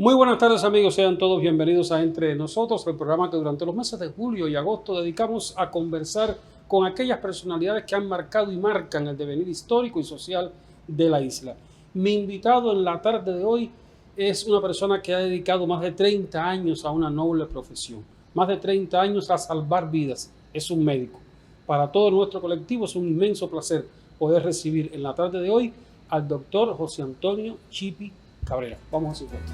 Muy buenas tardes amigos, sean todos bienvenidos a Entre Nosotros, el programa que durante los meses de julio y agosto dedicamos a conversar con aquellas personalidades que han marcado y marcan el devenir histórico y social de la isla. Mi invitado en la tarde de hoy es una persona que ha dedicado más de 30 años a una noble profesión, más de 30 años a salvar vidas, es un médico. Para todo nuestro colectivo es un inmenso placer poder recibir en la tarde de hoy al doctor José Antonio Chipi Cabrera. Vamos a su cuenta.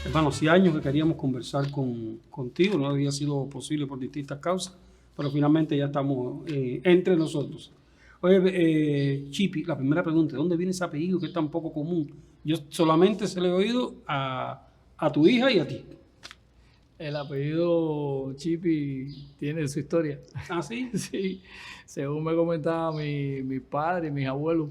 Hermano, hacía años que queríamos conversar contigo, no había sido posible por distintas causas, pero finalmente ya estamos entre nosotros. Oye, Chipi, la primera pregunta, ¿de dónde viene ese apellido que es tan poco común? Yo solamente se lo he oído a tu hija y a ti. El apellido Chipi tiene su historia. ¿Ah, sí? Sí, según me comentaba mi padre y mis abuelos,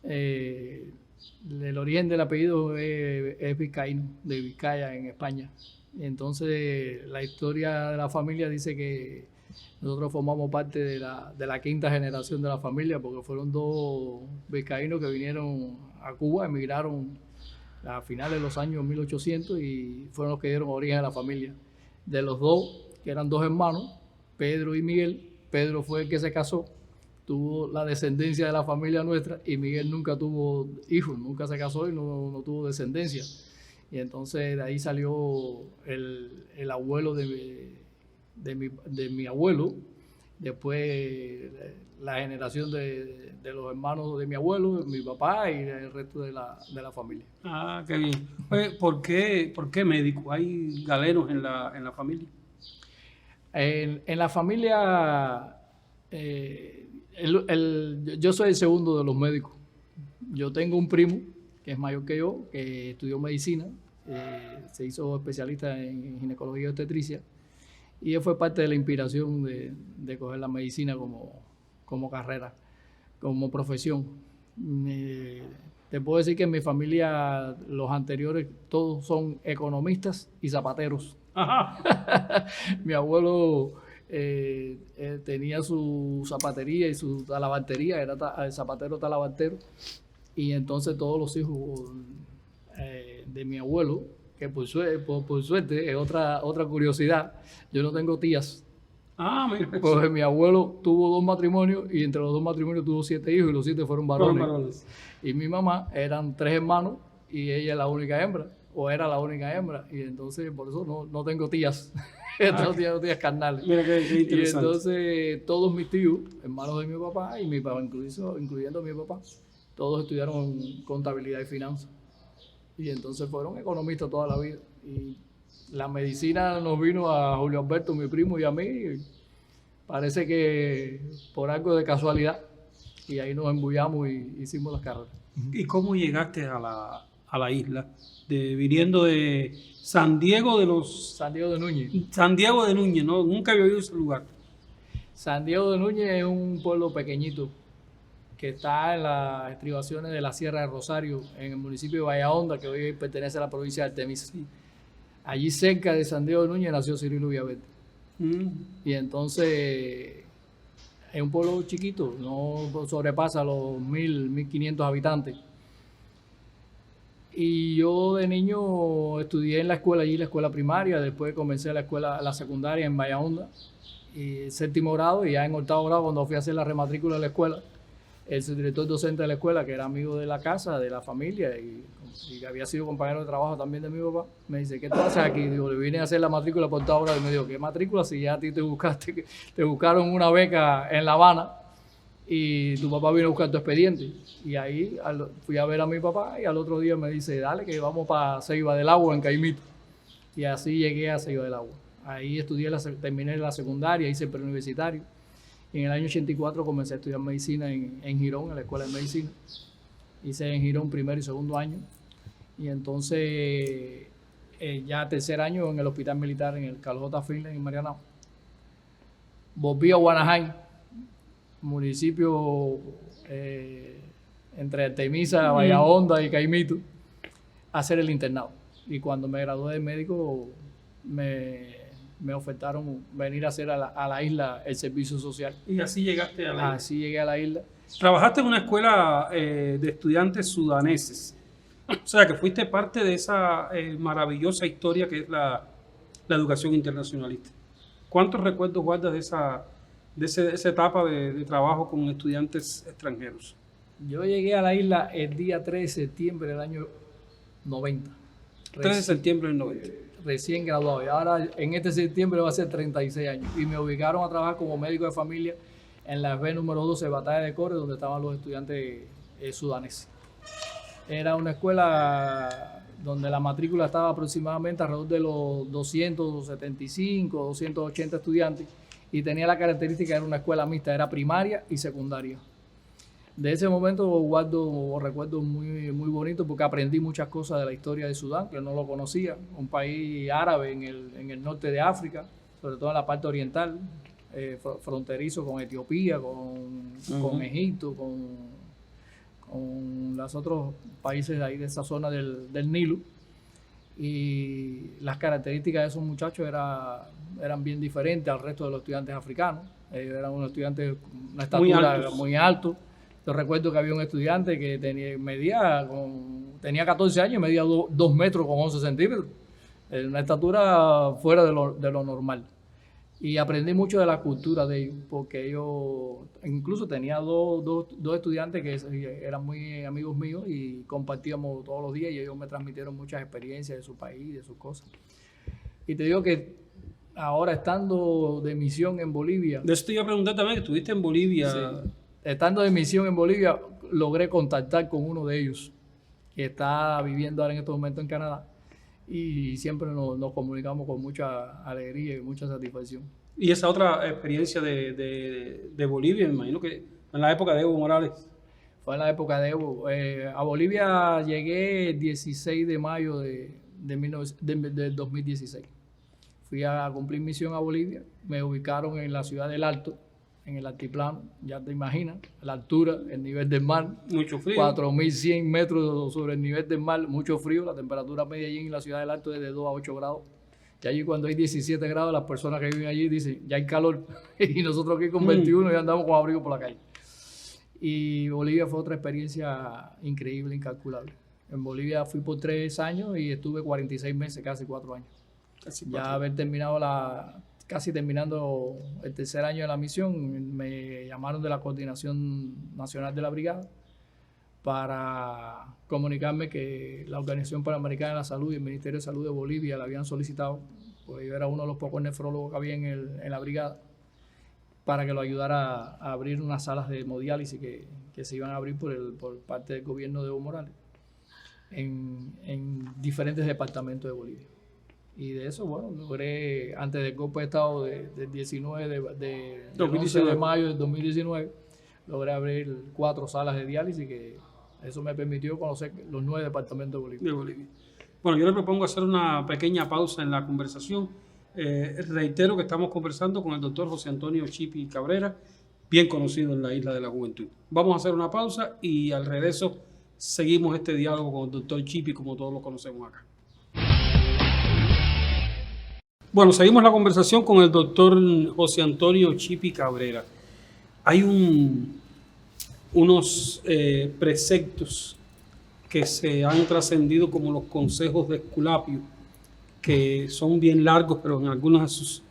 el origen del apellido es vizcaíno, de Vizcaya, en España. Y entonces la historia de la familia dice que nosotros formamos parte de la quinta generación de la familia, porque fueron dos vizcaínos que vinieron a Cuba, emigraron a finales de los años 1800 y fueron los que dieron origen a la familia. De los dos, que eran dos hermanos, Pedro y Miguel, Pedro fue el que se casó, tuvo la descendencia de la familia nuestra, y Miguel nunca tuvo hijos, nunca se casó y no tuvo descendencia. Y entonces de ahí salió el abuelo de mi abuelo, después la generación de los hermanos de mi abuelo, mi papá y el resto de la familia. Ah, qué bien. Oye, ¿por qué médico? ¿Hay galenos en la familia? En la familia, yo soy el segundo de los médicos. Yo tengo un primo que es mayor que yo, que estudió medicina, se hizo especialista en ginecología y obstetricia, y él fue parte de la inspiración de coger la medicina como carrera, como profesión. Te puedo decir que en mi familia los anteriores todos son economistas y zapateros. Ajá. Mi abuelo tenía su zapatería y su talabartería, era zapatero talabartero, y entonces todos los hijos de mi abuelo, que por suerte es otra curiosidad, yo no tengo tías. Ah, mira. Pues mi abuelo tuvo 2 matrimonios y entre los 2 matrimonios tuvo 7 hijos y los 7 fueron varones. Y mi mamá eran 3 hermanos y ella es la única hembra, o era la única hembra, y entonces por eso no tengo tías. No tengo tías carnales. Mira qué interesante. Y entonces todos mis tíos, hermanos de mi papá y mi papá, incluyendo a mi papá, todos estudiaron contabilidad y finanzas. Y entonces fueron economistas toda la vida. Y la medicina nos vino a Julio Alberto, mi primo, y a mí, parece que por algo de casualidad. Y ahí nos embullamos y hicimos las carreras. ¿Y cómo llegaste a la isla? Viniendo de San Diego de Núñez. San Diego de Núñez, ¿no? Nunca había oído ese lugar. San Diego de Núñez es un pueblo pequeñito que está en las estribaciones de la Sierra de Rosario, en el municipio de Bahía que hoy pertenece a la provincia de Artemisa. Sí. Allí cerca de San Diego de Núñez nació Cirilo Villaverde. Y entonces es un pueblo chiquito, no sobrepasa los 1.500 habitantes. Y yo de niño estudié en la escuela, allí la escuela primaria, después comencé la secundaria en Bahía Honda, y séptimo grado, y ya en octavo grado, cuando fui a hacer la rematrícula de la escuela, el subdirector docente de la escuela, que era amigo de la casa, de la familia, y había sido compañero de trabajo también de mi papá, me dice, ¿qué tú haces aquí? Digo, le vine a hacer la matrícula por octavo grado, y me dijo, ¿qué matrícula? Si ya a ti te buscaron una beca en La Habana, y tu papá vino a buscar tu expediente. Y ahí fui a ver a mi papá, y al otro día me dice, dale que vamos para Ceiba del Agua, en Caimito. Y así llegué a Ceiba del Agua. Ahí terminé la secundaria, hice el preuniversitario. Y en el año 84 comencé a estudiar medicina en Girón, en la escuela de medicina. Hice en Girón primer y segundo año. Y entonces, ya tercer año en el hospital militar, en el Carlos J. Finley, en Marianao. Volví a Guanajay, municipio entre Artemisa, Bahía Honda y Caimito, a hacer el internado. Y cuando me gradué de médico, me ofertaron venir a hacer a la isla el servicio social. Y así llegaste a la isla. Así llegué a la isla. Trabajaste en una escuela de estudiantes sudaneses. O sea, que fuiste parte de esa maravillosa historia que es la educación internacionalista. ¿Cuántos recuerdos guardas de esa etapa de trabajo con estudiantes extranjeros? Yo llegué a la isla el día 3 de septiembre del año 90. 3 de septiembre del 90. Recién graduado. Y ahora en este septiembre va a ser 36 años. Y me ubicaron a trabajar como médico de familia en la B número 12 de Batalla de Core, donde estaban los estudiantes sudaneses. Era una escuela donde la matrícula estaba aproximadamente alrededor de los 275, 280 estudiantes y tenía la característica de era una escuela mixta, era primaria y secundaria. De ese momento guardo recuerdos muy, muy bonitos porque aprendí muchas cosas de la historia de Sudán, que no lo conocía, un país árabe en el norte de África, sobre todo en la parte oriental, fronterizo con Etiopía, con Egipto, con los otros países de ahí de esa zona del Nilo. Y las características de esos muchachos eran bien diferentes al resto de los estudiantes africanos. Ellos eran unos estudiantes con una estatura muy alto. Yo recuerdo que había un estudiante que tenía 14 años y medía 2 metros con 11 centímetros. Una estatura fuera de lo normal. Y aprendí mucho de la cultura de ellos, porque ellos, incluso tenía dos estudiantes que eran muy amigos míos y compartíamos todos los días y ellos me transmitieron muchas experiencias de su país, de sus cosas. Y te digo que ahora estando de misión en Bolivia... De eso te iba a preguntar también, que estuviste en Bolivia. Sí, estando de misión en Bolivia, logré contactar con uno de ellos, que está viviendo ahora en estos momentos en Canadá. Y siempre nos comunicamos con mucha alegría y mucha satisfacción. Y esa otra experiencia de Bolivia, me imagino que en la época de Evo Morales. Fue en la época de Evo. A Bolivia llegué el 16 de mayo de 2016. Fui a cumplir misión a Bolivia. Me ubicaron en la ciudad del Alto, en el altiplano, ya te imaginas, la altura, el nivel del mar. Mucho frío. 4.100 metros sobre el nivel del mar, mucho frío. La temperatura media allí en la ciudad del Alto es de 2 a 8 grados. Y allí cuando hay 17 grados, las personas que viven allí dicen, ya hay calor. Y nosotros aquí con 21 ya andamos con abrigo por la calle. Y Bolivia fue otra experiencia increíble, incalculable. En Bolivia fui por 3 años y estuve 46 meses, casi 4 años. Ya haber terminado casi terminando el tercer año de la misión, me llamaron de la Coordinación Nacional de la Brigada para comunicarme que la Organización Panamericana de la Salud y el Ministerio de Salud de Bolivia la habían solicitado, pues yo era uno de los pocos nefrólogos que había en la brigada, para que lo ayudara a abrir unas salas de hemodiálisis que se iban a abrir por parte del gobierno de Evo Morales en diferentes departamentos de Bolivia. Y de eso, bueno, logré, antes del golpe de Estado del 11 de mayo del 2019, logré abrir 4 salas de diálisis, que eso me permitió conocer los 9 departamentos de Bolivia. Bueno, yo le propongo hacer una pequeña pausa en la conversación. Reitero que estamos conversando con el doctor José Antonio Chipi Cabrera, bien conocido en la Isla de la Juventud. Vamos a hacer una pausa y al regreso seguimos este diálogo con el doctor Chipi, como todos lo conocemos acá. Bueno, seguimos la conversación con el doctor José Antonio Chipi Cabrera. Hay unos preceptos que se han trascendido como los consejos de Esculapio, que son bien largos, pero en algunas de sus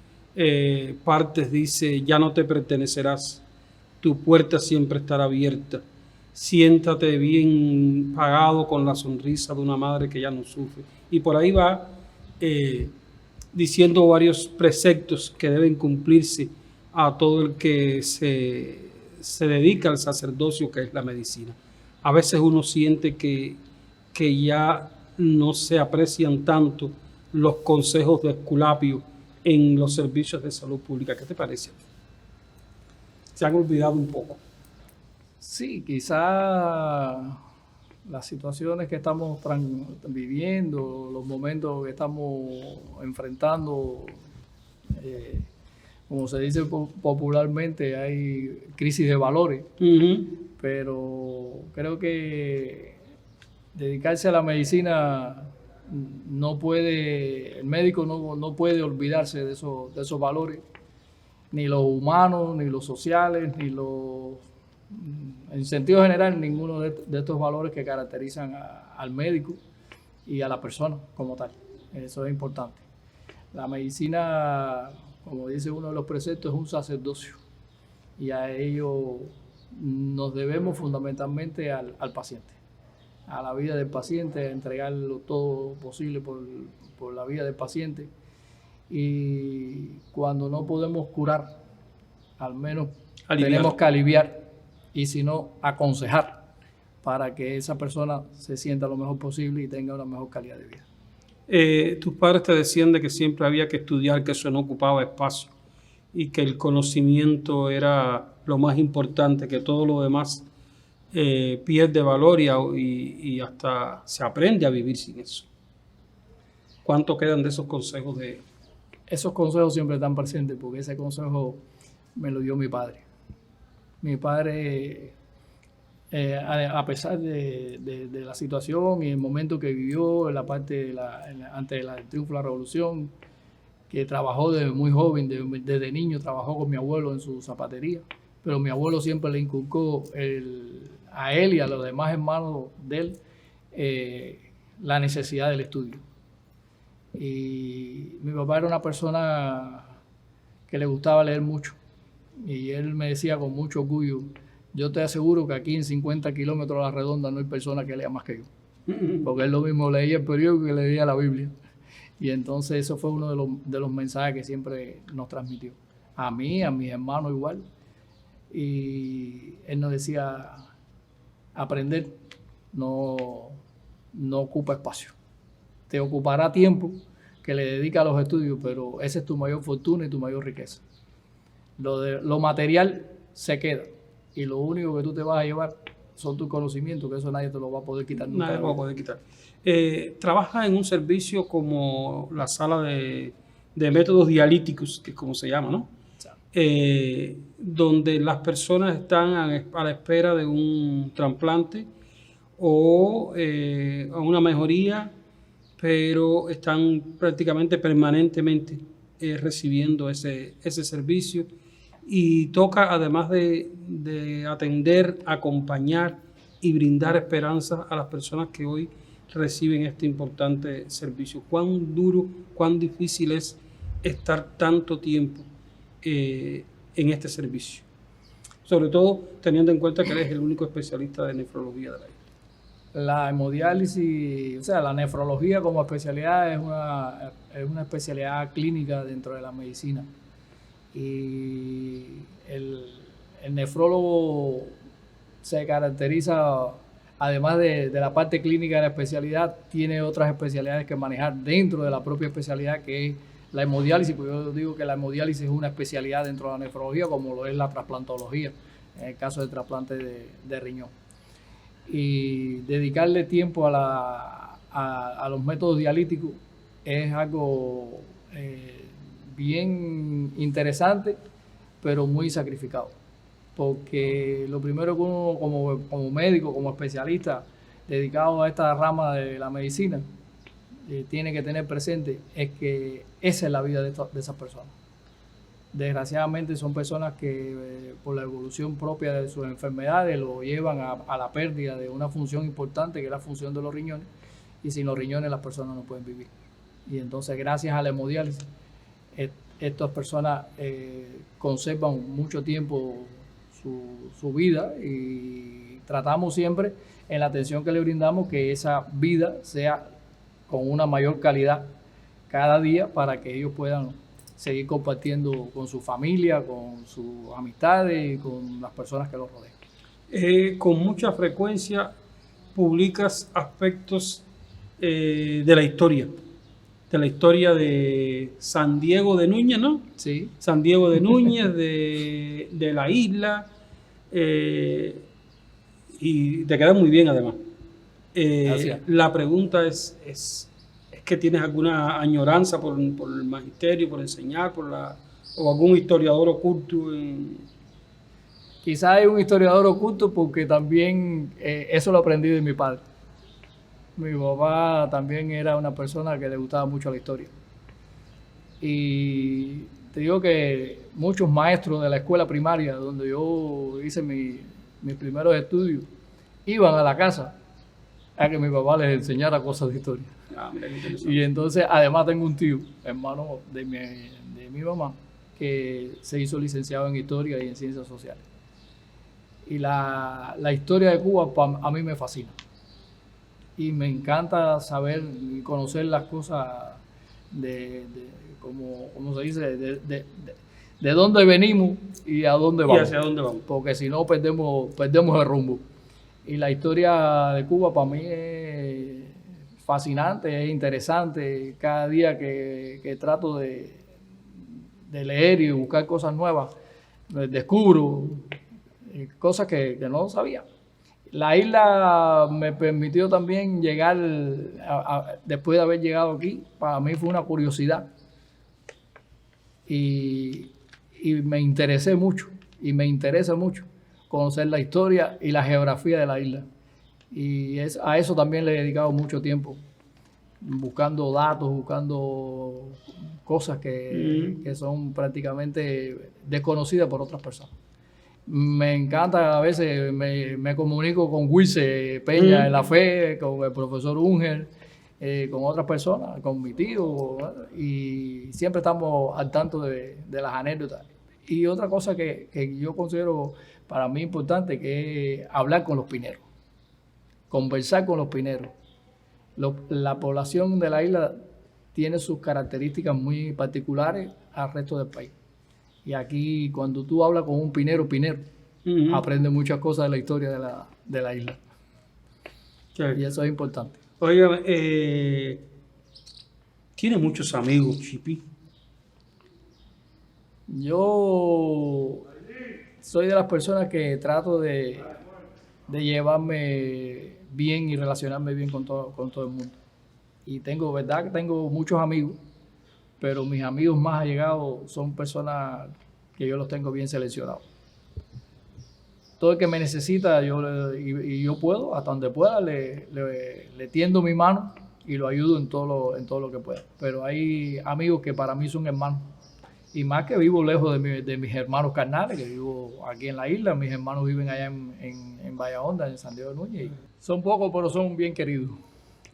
partes dice: ya no te pertenecerás, tu puerta siempre estará abierta, siéntate bien pagado con la sonrisa de una madre que ya no sufre. Y por ahí va diciendo varios preceptos que deben cumplirse a todo el que se dedica al sacerdocio, que es la medicina. A veces uno siente que ya no se aprecian tanto los consejos de Esculapio en los servicios de salud pública. ¿Qué te parece? Se han olvidado un poco. Sí, quizá las situaciones que estamos viviendo, los momentos que estamos enfrentando, como se dice popularmente, hay crisis de valores, pero creo que dedicarse a la medicina el médico no puede olvidarse de esos valores, ni los humanos, ni los sociales, en sentido general, ninguno de estos valores que caracterizan al médico y a la persona como tal. Eso es importante. La medicina, como dice uno de los preceptos, es un sacerdocio, y a ello nos debemos fundamentalmente al paciente, a la vida del paciente, a entregarlo todo posible por la vida del paciente. Y cuando no podemos curar, al menos tenemos que aliviar, y si no, aconsejar para que esa persona se sienta lo mejor posible y tenga una mejor calidad de vida. Tus padres te decían de que siempre había que estudiar, que eso no ocupaba espacio y que el conocimiento era lo más importante, que todo lo demás pierde valor y hasta se aprende a vivir sin eso. ¿Cuánto quedan de esos consejos de ellos? Esos consejos siempre están presentes, porque ese consejo me lo dio mi padre. Mi padre, a pesar de la situación y el momento que vivió, en la parte antes del triunfo de la revolución, que trabajó desde muy joven, desde niño trabajó con mi abuelo en su zapatería, pero mi abuelo siempre le inculcó a él y a los demás hermanos de él la necesidad del estudio. Y mi papá era una persona que le gustaba leer mucho, y él me decía con mucho orgullo: yo te aseguro que aquí en 50 kilómetros a la redonda no hay persona que lea más que yo, porque él lo mismo leía el periódico que leía la Biblia. Y entonces eso fue uno de los mensajes que siempre nos transmitió, a mí, a mis hermanos igual. Y él nos decía: aprender no ocupa espacio, te ocupará tiempo que le dedica a los estudios, pero esa es tu mayor fortuna y tu mayor riqueza. Lo material se queda, y lo único que tú te vas a llevar son tus conocimientos, que eso nadie te lo va a poder quitar nunca. Nadie lo va a poder quitar. Trabaja en un servicio como la sala de métodos dialíticos, que es como se llama, ¿no? Donde las personas están a la espera de un trasplante o a una mejoría, pero están prácticamente permanentemente recibiendo ese servicio, y toca, además de atender, acompañar y brindar esperanza a las personas que hoy reciben este importante servicio. ¿Cuán duro, cuán difícil es estar tanto tiempo en este servicio? Sobre todo teniendo en cuenta que eres el único especialista de nefrología de la isla. La hemodiálisis, o sea, la nefrología como especialidad es una especialidad clínica dentro de la medicina. Y el nefrólogo se caracteriza, además de la parte clínica de la especialidad, tiene otras especialidades que manejar dentro de la propia especialidad, que es la hemodiálisis. Porque yo digo que la hemodiálisis es una especialidad dentro de la nefrología, como lo es la trasplantología, en el caso del trasplante de riñón. Y dedicarle tiempo a los métodos dialíticos es algo bien interesante, pero muy sacrificado, porque lo primero que uno como médico, como especialista dedicado a esta rama de la medicina tiene que tener presente es que esa es la vida de esas personas. Desgraciadamente son personas que por la evolución propia de sus enfermedades lo llevan a la pérdida de una función importante, que es la función de los riñones, y sin los riñones las personas no pueden vivir. Y entonces, gracias a la hemodiálisis, estas personas conservan mucho tiempo su vida, y tratamos siempre en la atención que le brindamos que esa vida sea con una mayor calidad cada día, para que ellos puedan seguir compartiendo con su familia, con sus amistades y con las personas que los rodean. Con mucha frecuencia publicas aspectos de la historia de San Diego de Núñez, ¿no? Sí. San Diego de Núñez, de la isla, y te queda muy bien además. La pregunta es que tienes alguna añoranza por el magisterio, por enseñar, o algún historiador oculto. Quizás hay un historiador oculto, porque también eso lo aprendí de mi padre. Mi papá también era una persona que le gustaba mucho la historia. Y te digo que muchos maestros de la escuela primaria, donde yo hice mis primeros estudios, iban a la casa a que mi papá les enseñara cosas de historia. Mira qué interesante. Y entonces, además tengo un tío, hermano de mi mamá, que se hizo licenciado en historia y en ciencias sociales. Y la historia de Cuba a mí me fascina. Y me encanta saber y conocer las cosas como se dice, de dónde venimos y a dónde vamos. ¿Y hacia dónde vamos? Porque si no, perdemos el rumbo. Y la historia de Cuba para mí es fascinante, es interesante. Cada día que trato de leer y buscar cosas nuevas, descubro cosas que no sabía. La isla me permitió también llegar, después de haber llegado aquí, para mí fue una curiosidad. Y me interesé mucho, y me interesa mucho conocer la historia y la geografía de la isla. Y a eso también le he dedicado mucho tiempo, buscando datos, buscando cosas que son prácticamente desconocidas por otras personas. Me encanta, a veces me comunico con Wilce Peña en la fe, con el profesor Unger, con otras personas, con mi tío, y siempre estamos al tanto de las anécdotas. Y otra cosa que yo considero para mí importante, que es hablar con los pineros, conversar con los pineros. La población de la isla tiene sus características muy particulares al resto del país. Y aquí, cuando tú hablas con un pinero, aprendes muchas cosas de la historia de la isla. Y eso es importante. Oiga, tiene muchos amigos, Chipi. Yo soy de las personas que trato de llevarme bien y relacionarme bien con todo el mundo. Y tengo muchos amigos, pero mis amigos más allegados son personas que yo los tengo bien seleccionados. Todo el que me necesita, yo puedo, hasta donde pueda, le tiendo mi mano y lo ayudo en todo lo que pueda. Pero hay amigos que para mí son hermanos. Y más que vivo lejos de mis hermanos carnales, que vivo aquí en la isla. Mis hermanos viven allá en Bahía Honda, en San Diego de Núñez. Son pocos, pero son bien queridos.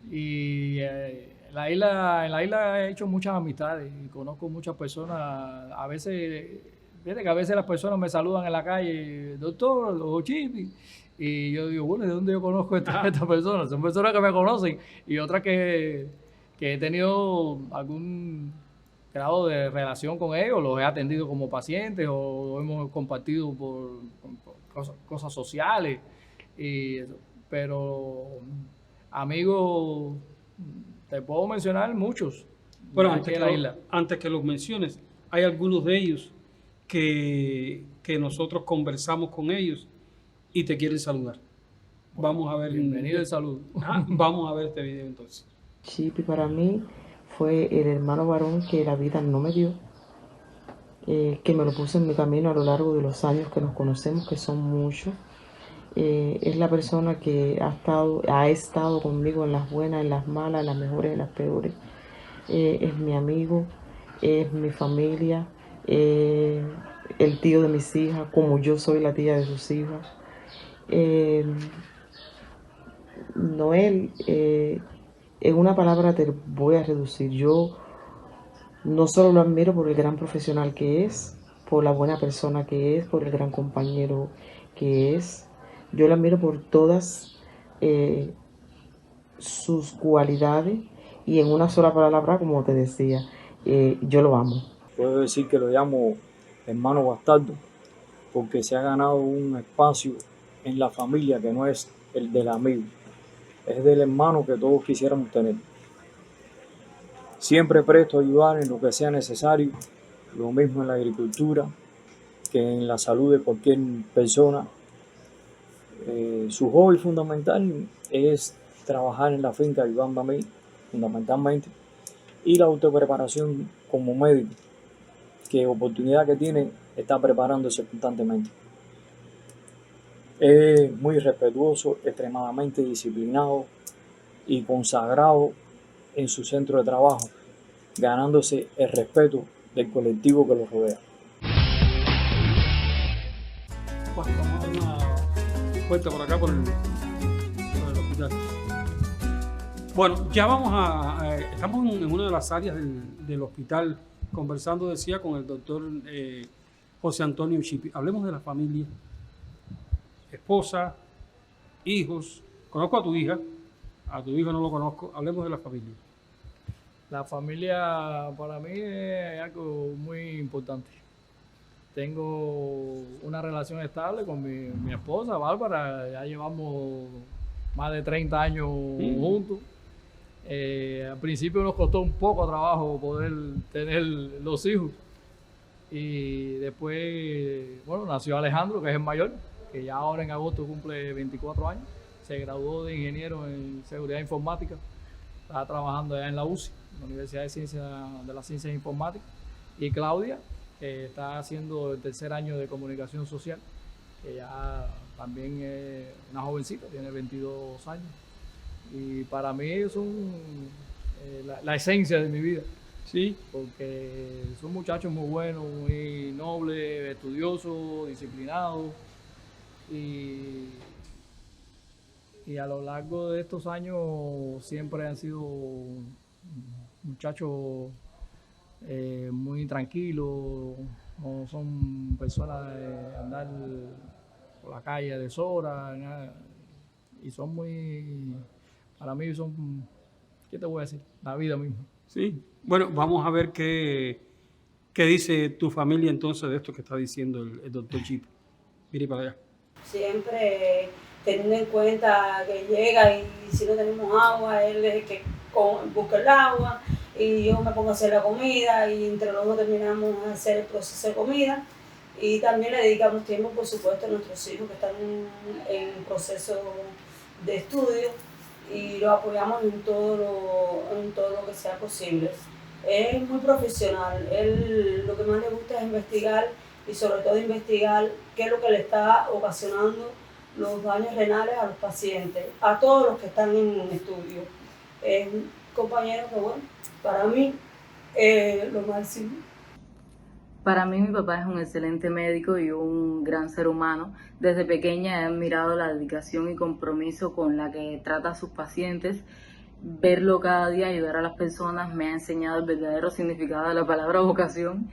Y en la isla he hecho muchas amistades y conozco muchas personas. A veces, fíjate que a veces las personas me saludan en la calle, doctor, o Chipi. Y yo digo, bueno, ¿de dónde yo conozco a estas personas? Son personas que me conocen y otras que he tenido algún grado de relación con ellos, los he atendido como pacientes o hemos compartido por cosas sociales. Pero amigos, te puedo mencionar muchos. Bueno, antes que los menciones, hay algunos de ellos que nosotros conversamos con ellos y te quieren saludar. Vamos a ver. Bienvenido, el saludo. Vamos a ver este video entonces. Chipi para mí fue el hermano varón que la vida no me dio, que me lo puso en mi camino a lo largo de los años que nos conocemos, que son muchos. Es la persona que ha estado conmigo en las buenas, en las malas, en las mejores, en las peores. Es mi amigo, es mi familia, el tío de mis hijas, como yo soy la tía de sus hijas. Noel, en una palabra te voy a reducir. Yo no solo lo admiro por el gran profesional que es, por la buena persona que es, por el gran compañero que es. Yo lo admiro por todas sus cualidades y en una sola palabra, como te decía, yo lo amo. Puedo decir que lo llamo hermano bastardo porque se ha ganado un espacio en la familia que no es el del amigo, es del hermano que todos quisiéramos tener. Siempre presto a ayudar en lo que sea necesario, lo mismo en la agricultura que en la salud de cualquier persona. Su hobby fundamental es trabajar en la finca ayudando a mí, fundamentalmente, y la autopreparación como médico, que oportunidad que tiene está preparándose constantemente. Es muy respetuoso, extremadamente disciplinado, y consagrado en su centro de trabajo, ganándose el respeto del colectivo que lo rodea. Bueno, vamos a dar una vuelta por acá por el hospital. Bueno, ya estamos en una de las áreas del hospital conversando, decía, con el doctor José Antonio Chipi. Hablemos de la familia, esposa, hijos. Conozco a tu hija no lo conozco. Hablemos de la familia. La familia para mí es algo muy importante. Tengo una relación estable con mi esposa, Bárbara. Ya llevamos más de 30 años juntos. Al principio nos costó un poco de trabajo poder tener los hijos. Y después, bueno, nació Alejandro, que es el mayor, que ya ahora en agosto cumple 24 años. Se graduó de ingeniero en seguridad informática. Está trabajando allá en la UCI, la Universidad de las Ciencias Informáticas. Y Claudia, que está haciendo el tercer año de comunicación social, que ya también es una jovencita, tiene 22 años. Y para mí son la esencia de mi vida. Sí, porque son muchachos muy buenos, muy nobles, estudiosos, disciplinados. Y a lo largo de estos años siempre han sido muchachos muy tranquilos, no son personas de andar por la calle a deshora, y son muy, para mí son, ¿qué te voy a decir? La vida misma. Sí, bueno, vamos a ver qué dice tu familia entonces de esto que está diciendo el doctor Chip. Mire para allá. Siempre teniendo en cuenta que llega y si no tenemos agua, él es el que busca el agua y yo me pongo a hacer la comida y entre los dos terminamos a hacer el proceso de comida y también le dedicamos tiempo, por supuesto, a nuestros hijos que están en proceso de estudio y los apoyamos en todo lo que sea posible. Es muy profesional, él lo que más le gusta es investigar y sobre todo investigar qué es lo que le está ocasionando los daños renales a los pacientes, a todos los que están en estudio. Es un compañero que, bueno, para mí lo máximo. Para mí mi papá es un excelente médico y un gran ser humano. Desde pequeña he admirado la dedicación y compromiso con la que trata a sus pacientes. Verlo cada día ayudar a las personas me ha enseñado el verdadero significado de la palabra vocación.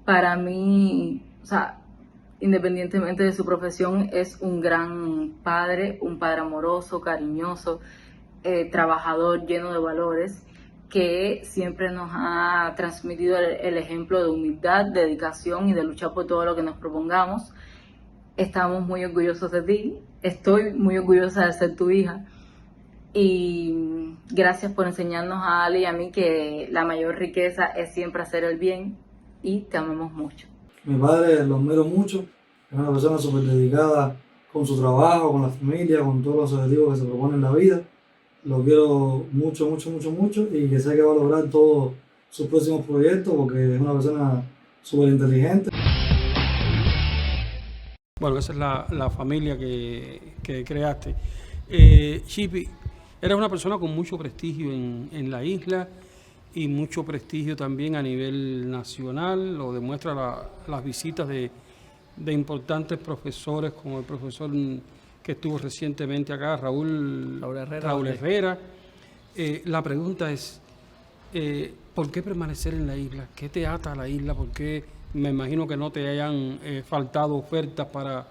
Para mí, o sea, independientemente de su profesión, es un gran padre, un padre amoroso, cariñoso, trabajador, lleno de valores, que siempre nos ha transmitido el ejemplo de humildad, dedicación y de luchar por todo lo que nos propongamos. Estamos muy orgullosos de ti, estoy muy orgullosa de ser tu hija y gracias por enseñarnos a Ale y a mí que la mayor riqueza es siempre hacer el bien y te amamos mucho. Mi padre lo admiro mucho, es una persona súper dedicada con su trabajo, con la familia, con todos los objetivos que se propone en la vida. Lo quiero mucho, mucho, mucho, mucho y que sé que va a lograr todos sus próximos proyectos porque es una persona súper inteligente. Bueno, esa es la familia que creaste. Chipi, eres una persona con mucho prestigio en la isla y mucho prestigio también a nivel nacional, lo demuestra las visitas de importantes profesores como el profesor que estuvo recientemente acá, Raúl Herrera. La pregunta es, ¿por qué permanecer en la isla? ¿Qué te ata a la isla? ¿Por qué me imagino que no te hayan faltado ofertas para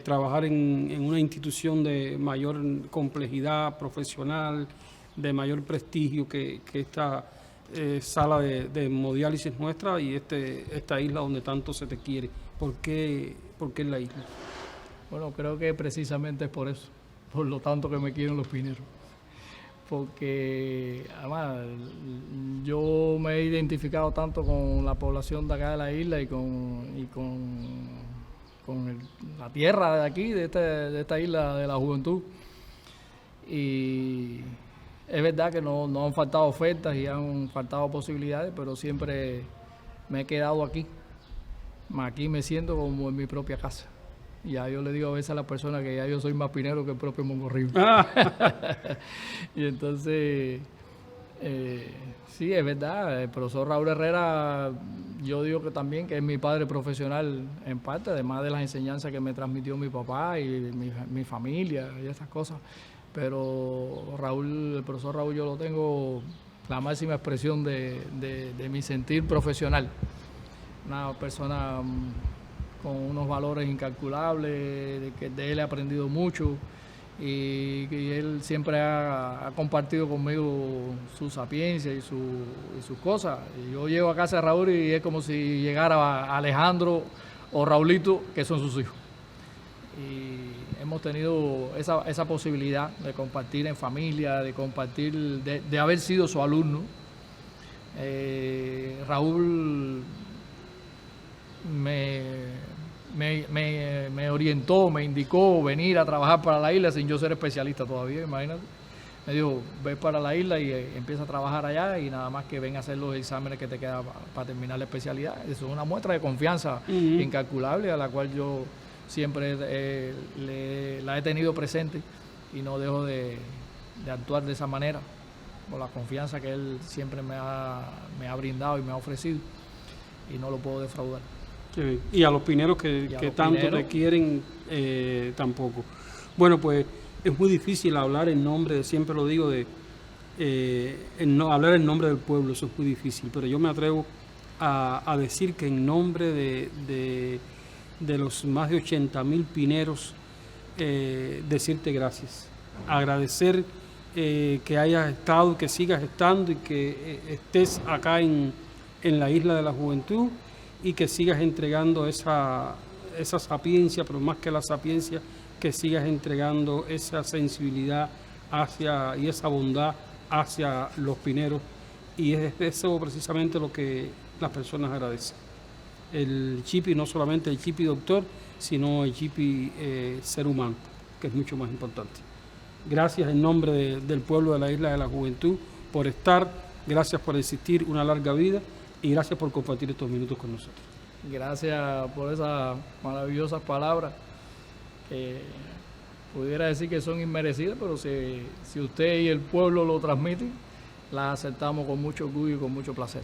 trabajar en una institución de mayor complejidad profesional, de mayor prestigio que esta sala de hemodiálisis nuestra y esta isla donde tanto se te quiere? ¿Por qué en la isla? Bueno, creo que precisamente es por eso, por lo tanto que me quieren los pineros. Porque además yo me he identificado tanto con la población de acá de la isla y con la tierra de aquí, de esta isla de la juventud. Y es verdad que no han faltado ofertas y han faltado posibilidades, pero siempre me he quedado aquí. Aquí me siento como en mi propia casa. Ya yo le digo a veces a las personas que ya yo soy más pinero que el propio Moncorribo. Y entonces, sí, es verdad, el profesor Raúl Herrera, yo digo que también que es mi padre profesional en parte, además de las enseñanzas que me transmitió mi papá y mi familia y esas cosas. Pero Raúl, el profesor Raúl, yo lo tengo la máxima expresión de mi sentir profesional. Una persona con unos valores incalculables, de él he aprendido mucho y él siempre ha compartido conmigo su sapiencia y sus cosas. Y yo llego a casa de Raúl y es como si llegara Alejandro o Raulito, que son sus hijos. Y hemos tenido esa posibilidad de compartir en familia, de compartir, de haber sido su alumno. Raúl me orientó, me indicó venir a trabajar para la isla sin yo ser especialista todavía, imagínate. Me dijo, ve para la isla y empieza a trabajar allá y nada más que ven a hacer los exámenes que te quedan para terminar la especialidad. Eso es una muestra de confianza incalculable a la cual yo siempre la he tenido presente y no dejo de actuar de esa manera por la confianza que él siempre me ha brindado y me ha ofrecido y no lo puedo defraudar. Sí, y a los pineros que tanto te quieren tampoco. Bueno, pues es muy difícil hablar en nombre, siempre lo digo, hablar en nombre del pueblo, eso es muy difícil, pero yo me atrevo a decir que en nombre de los más de 80,000 pineros, decirte gracias, agradecer que hayas estado, que sigas estando y que estés acá en la Isla de la Juventud y que sigas entregando esa sapiencia, pero más que la sapiencia, que sigas entregando esa sensibilidad y esa bondad hacia los pineros, y es eso precisamente lo que las personas agradecen. El Chipi, no solamente el Chipi doctor, sino el Chipi ser humano, que es mucho más importante. Gracias en nombre del pueblo de la Isla de la Juventud por estar, gracias por existir, una larga vida, y gracias por compartir estos minutos con nosotros. Gracias por esas maravillosas palabras, que pudiera decir que son inmerecidas, pero si usted y el pueblo lo transmiten, las aceptamos con mucho orgullo y con mucho placer.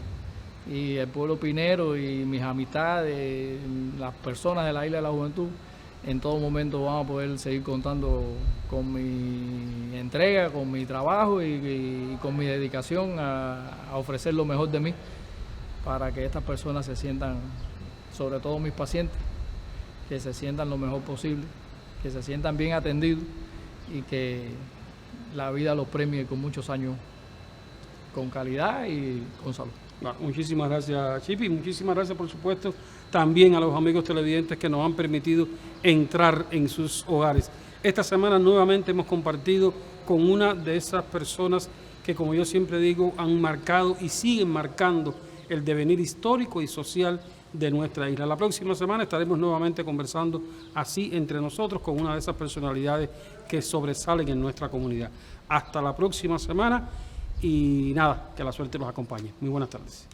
Y el pueblo pinero y mis amistades, las personas de la Isla de la Juventud, en todo momento vamos a poder seguir contando con mi entrega, con mi trabajo y con mi dedicación a ofrecer lo mejor de mí para que estas personas se sientan, sobre todo mis pacientes, que se sientan lo mejor posible, que se sientan bien atendidos y que la vida los premie con muchos años, con calidad y con salud. Bueno, muchísimas gracias, Chipi, muchísimas gracias, por supuesto, también a los amigos televidentes que nos han permitido entrar en sus hogares. Esta semana nuevamente hemos compartido con una de esas personas que, como yo siempre digo, han marcado y siguen marcando el devenir histórico y social de nuestra isla. La próxima semana estaremos nuevamente conversando así entre nosotros con una de esas personalidades que sobresalen en nuestra comunidad. Hasta la próxima semana y nada, que la suerte los acompañe. Muy buenas tardes.